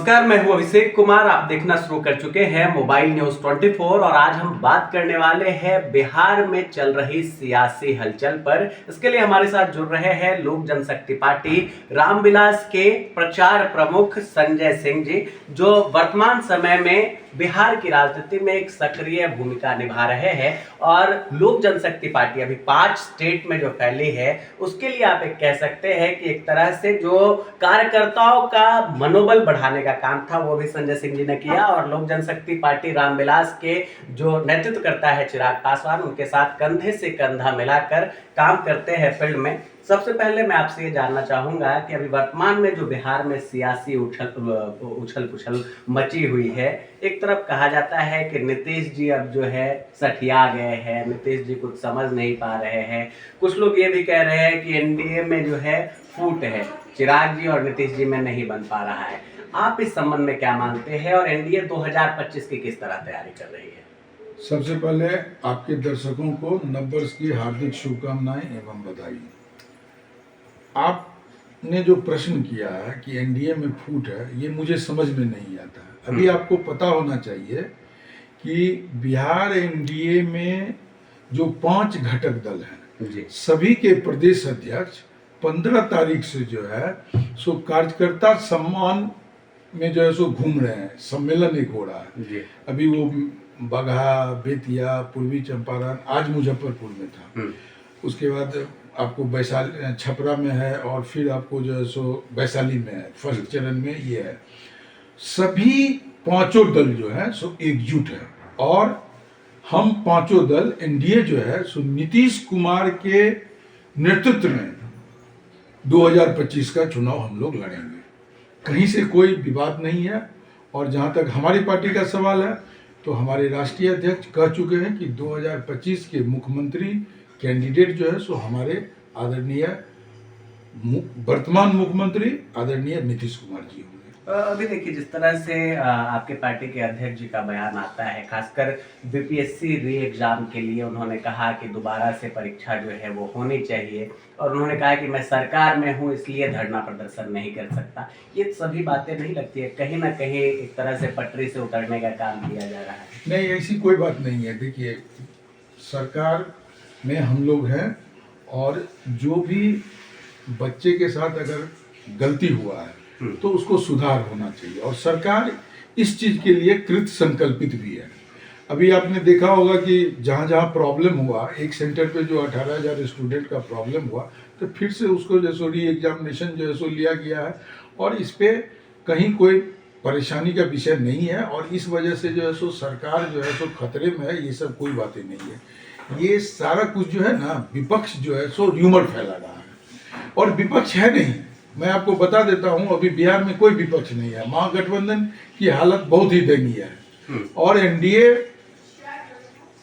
नमस्कार, मैं हूं अभिषेक कुमार। आप देखना शुरू कर चुके हैं मोबाइल न्यूज 24 और आज हम बात करने वाले हैं बिहार में चल रही सियासी हलचल पर। इसके लिए हमारे साथ जुड़ रहे हैं लोक जनशक्ति पार्टी रामविलास के प्रचार प्रमुख संजय सिंह जी, जो वर्तमान समय में बिहार की राजनीति में एक सक्रिय भूमिका निभा रहे हैं। और लोक जनशक्ति पार्टी अभी 5 स्टेट में जो फैली है, उसके लिए आप एक कह सकते हैं कि एक तरह से जो कार्यकर्ताओं का मनोबल बढ़ाने का काम था वो भी संजय सिंह जी ने किया। और लोक जनशक्ति पार्टी रामविलास के जो नेतृत्व करता है चिराग पासवान, उनके साथ कंधे से कंधा मिलाकर काम करते हैं फील्ड में। सबसे पहले मैं आपसे ये जानना चाहूंगा कि अभी वर्तमान में जो बिहार में सियासी उछल पुछल मची हुई है, एक तरफ कहा जाता है कि नीतीश जी अब जो है सठिया गए हैं, नीतीश जी कुछ समझ नहीं पा रहे हैं। कुछ लोग ये भी कह रहे हैं कि एनडीए में जो है फूट है, चिराग जी और नीतीश जी में नहीं बन पा रहा है। आप इस संबंध में क्या मानते हैं और एनडीए 2025 की किस तरह तैयारी कर रही है? सबसे पहले आपके दर्शकों को नववर्ष की हार्दिक शुभकामनाएं एवं बधाई। आपने जो प्रश्न किया है कि एनडीए में फूट है, ये मुझे समझ में नहीं आता है। अभी आपको पता होना चाहिए कि बिहार एनडीए में जो 5 घटक दल हैं, सभी के प्रदेश अध्यक्ष 15 तारीख से जो है सो कार्यकर्ता सम्मान में जो है सो घूम रहे हैं। सम्मेलन एक हो रहा है, अभी वो बगहा, बेतिया, पूर्वी चंपारण, आज मुजफ्फरपुर में था। उसके बाद आपको वैशाली, छपरा में है, और फिर आपको जो है सो वैशाली में है। फर्स्ट चरण में ये है। सभी 5 दल जो है सो एकजुट है और हम 5 दल एनडीए जो है सो नीतीश कुमार के नेतृत्व में 2025 का चुनाव हम लोग लड़ेंगे। कहीं से कोई विवाद नहीं है। और जहां तक हमारी पार्टी का सवाल है, तो हमारे राष्ट्रीय अध्यक्ष कह चुके हैं कि 2025 के मुख्यमंत्री कैंडिडेट जो है सो हमारे आदरणीय वर्तमान मुख्यमंत्री आदरणीय नीतीश कुमार जी होंगे। अभी देखिए, जिस तरह से आपके पार्टी के अध्यक्ष जी का बयान आता है, खासकर बीपीएससी री एग्जाम के लिए उन्होंने कहा कि दोबारा से परीक्षा जो है वो होनी चाहिए। और उन्होंने कहा कि मैं सरकार में हूं इसलिए धरना प्रदर्शन नहीं कर सकता। ये सभी बातें नहीं लगती है कहीं ना कहीं एक तरह से पटरी से उतरने का काम किया जा रहा है? नहीं, ऐसी कोई बात नहीं है। देखिए, सरकार में हम लोग हैं और जो भी बच्चे के साथ अगर गलती हुआ है तो उसको सुधार होना चाहिए, और सरकार इस चीज के लिए कृत संकल्पित भी है। अभी आपने देखा होगा कि जहाँ जहाँ प्रॉब्लम हुआ, एक सेंटर पे जो 18,000 स्टूडेंट का प्रॉब्लम हुआ, तो फिर से उसको जो सो री एग्जामिनेशन जो है सो लिया गया है। और इस पे कहीं कोई परेशानी का विषय नहीं है, और इस वजह से जो है सो सरकार जो है सो खतरे में है, ये सब कोई बातें नहीं है। ये सारा कुछ जो है ना, विपक्ष जो है सो र्यूमर फैला रहा है, और विपक्ष है नहीं। मैं आपको बता देता हूं, अभी बिहार में कोई विपक्ष नहीं है। महागठबंधन की हालत बहुत ही दयनीय है, और एनडीए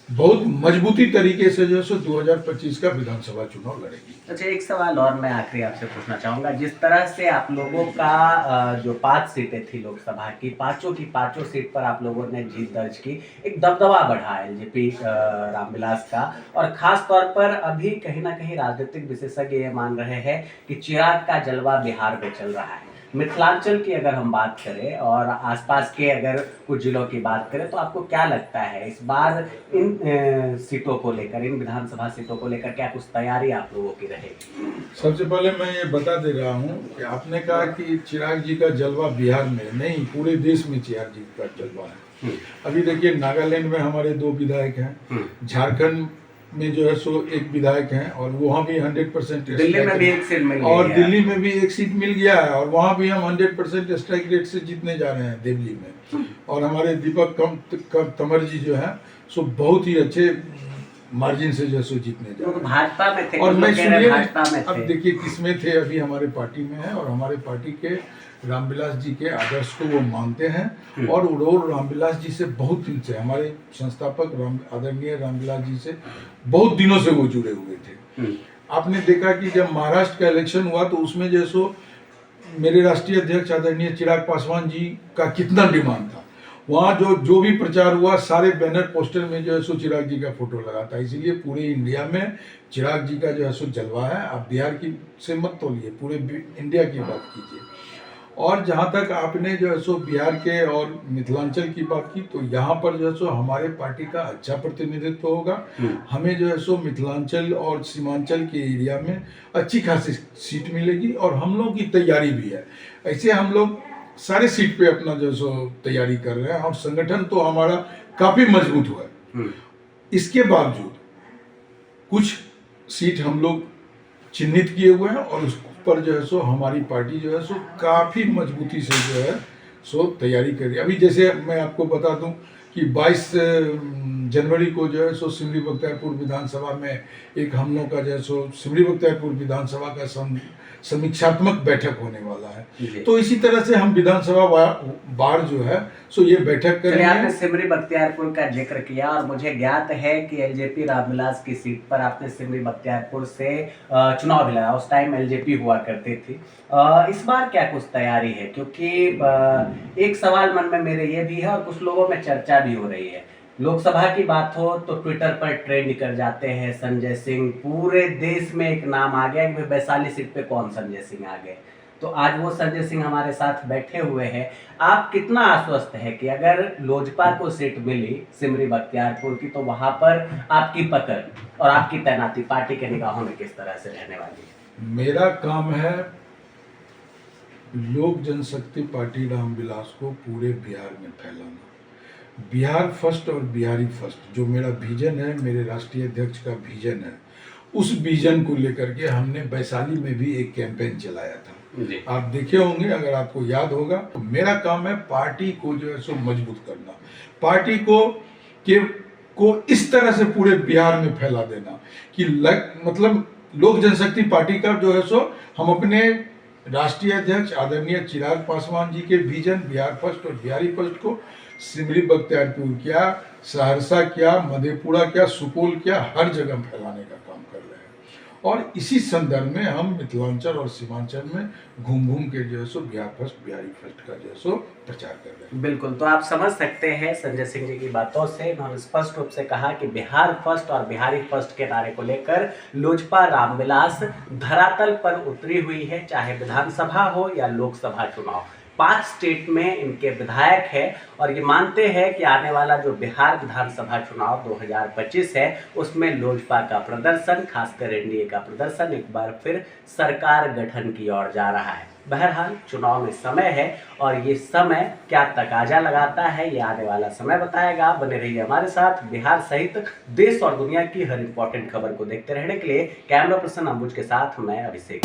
बहुत मजबूती तरीके से जो है सो 2025 का विधानसभा चुनाव लड़ेगी। अच्छा, एक सवाल और मैं आखिरी आपसे पूछना चाहूंगा। जिस तरह से आप लोगों का जो 5 सीटें थी लोकसभा की, पांचों सीट पर आप लोगों ने जीत दर्ज की, एक दबदबा बढ़ा एलजेपी रामविलास का। और खास तौर पर अभी कहीं ना कहीं राजनीतिक विशेषज्ञ ये मान रहे हैं कि चिराग का जलवा बिहार में चल रहा है। मिथिलांचल की अगर हम बात करें और आसपास के अगर कुछ जिलों की बात करें, तो आपको क्या लगता है इस बार इन सीटों को लेकर, इन विधानसभा सीटों को लेकर क्या कुछ तैयारी आप लोगों की रहेगी? सबसे पहले मैं ये बता दे रहा हूँ कि आपने कहा कि चिराग जी का जलवा बिहार में नहीं, पूरे देश में चिराग जी का जलवा है। अभी देखिए, नागालैंड में हमारे 2 विधायक हैं, झारखंड में जो है सो 1 विधायक हैं, और वहाँ भी 100% दिल्ली में भी 1 सीट मिल गई और दिल्ली में भी 1 सीट मिल गया है, और वहाँ भी हम 100% स्ट्राइक रेट से जीतने जा रहे हैं दिल्ली में। और हमारे दीपक तंवर जी जो है सो बहुत ही अच्छे मार्जिन से जो है सो जीतने जा रहे हैं। भाजपा में थे, और मैं सुनिए, भाजपा में अब देखिए किसमें थे, अभी हमारे पार्टी में है, और हमारे पार्टी के रामविलास जी के आदर्श को वो मानते हैं। और वो रामविलास जी से बहुत दिन से, हमारे संस्थापक आदरणीय रामविलास जी से बहुत दिनों से वो जुड़े हुए थे। आपने देखा कि जब महाराष्ट्र का इलेक्शन हुआ, तो उसमें जो सो मेरे राष्ट्रीय अध्यक्ष आदरणीय चिराग पासवान जी का कितना डिमांड था। वहाँ जो भी प्रचार हुआ, सारे बैनर पोस्टर में जो है सो चिराग जी का फोटो लगा था। इसीलिए पूरे इंडिया में चिराग जी का जो है सो जलवा है। आप बिहार की से मत तोलिए, पूरे इंडिया की बात कीजिए। और जहाँ तक आपने जो है सो बिहार के और मिथिलांचल की बात की, तो यहाँ पर जो है सो हमारे पार्टी का अच्छा प्रतिनिधित्व होगा। हमें जो है सो मिथिलांचल और सीमांचल के एरिया में अच्छी खासी सीट मिलेगी और हम लोगों की तैयारी भी है। ऐसे हम लोग सारे सीट पे अपना जो है सो तैयारी कर रहे हैं और संगठन तो हमारा काफ़ी मजबूत हुआ है। इसके बावजूद कुछ सीट हम लोग चिन्हित किए हुए हैं और उस पर जो है सो हमारी पार्टी जो है सो काफ़ी मजबूती से जो है सो तैयारी कर रही है। अभी जैसे मैं आपको बता दूं कि 22 जनवरी को जो है सो सिमरी बख्तियारपुर विधानसभा में एक हम लोग का जो है सो सिमरी बख्तियारपुर विधानसभा का समीक्षात्मक बैठक होने वाला है। तो इसी तरह से हम विधानसभा बार जो है सो ये बैठक करेंगे। आपने सिमरी बख्तियारपुर का जिक्र किया और मुझे ज्ञात है कि एलजेपी रामविलास की सीट पर आपने सिमरी बख्तियारपुर से चुनाव भी लड़ा। उस टाइम एलजेपी हुआ करती थी। इस बार क्या कुछ तैयारी है? क्योंकि एक सवाल मन में मेरे ये भी है और कुछ लोगों में चर्चा भी हो रही है। लोकसभा की बात हो तो ट्विटर पर ट्रेंड कर जाते हैं संजय सिंह। पूरे देश में एक नाम आ गया कि वैशाली सीट पे कौन संजय सिंह आ गए। तो आज वो संजय सिंह हमारे साथ बैठे हुए हैं। आप कितना आश्वस्त है कि अगर लोजपा को सीट मिली सिमरी बख्तियारपुर की तो वहां पर आपकी पकड़ और आपकी तैनाती पार्टी के निगाहों में किस तरह से रहने वाली है? मेरा काम है लोक जनशक्ति पार्टी रामविलास को पूरे बिहार में फैलाना। बिहार फर्स्ट और बिहारी फर्स्ट जो मेरा विजन है, मेरे राष्ट्रीय अध्यक्ष का विजन है, उस विजन को लेकर के हमने वैशाली में भी एक कैंपेन चलाया था। आप देखे होंगे, अगर आपको याद होगा। तो मेरा काम है पार्टी को जो है सो मजबूत करना, पार्टी को इस तरह से पूरे बिहार में फैला देना कि मतलब लोक जनशक्ति पार्टी का जो है सो हम अपने राष्ट्रीय अध्यक्ष आदरणीय चिराग पासवान जी के विजन बिहार फर्स्ट और बिहारी फर्स्ट को सिमरी बख्तियारपुर क्या, सहरसा क्या, मधेपुरा क्या, सुपौल क्या, हर जगह फैलाने का काम कर रहे हैं। और इसी संदर्भ में हम मिथिलांचल और सीमांचल में घूम घूम के जो है सो बिहार फर्स्ट बिहारी फर्स्ट का जो है सो प्रचार कर रहे हैं। बिल्कुल, तो आप समझ सकते हैं संजय सिंह जी की बातों से उन्होंने स्पष्ट रूप से कहा कि बिहार फर्स्ट और बिहारी फर्स्ट के नारे को लेकर लोजपा रामविलास धरातल पर उतरी हुई है। चाहे विधानसभा हो या लोकसभा चुनाव, 5 स्टेट में इनके विधायक है और ये मानते हैं कि आने वाला जो बिहार विधानसभा चुनाव 2025 है उसमें लोजपा का प्रदर्शन, खासकर एनडीए का प्रदर्शन एक बार फिर सरकार गठन की ओर जा रहा है। बहरहाल चुनाव में समय है और ये समय क्या तकाजा लगाता है ये आने वाला समय बताएगा। बने रहिए हमारे साथ। बिहार सहित देश और दुनिया की हर इंपॉर्टेंट खबर को देखते रहने के लिए कैमरा पर्सन अंबुज के साथ मैं अभिषेक।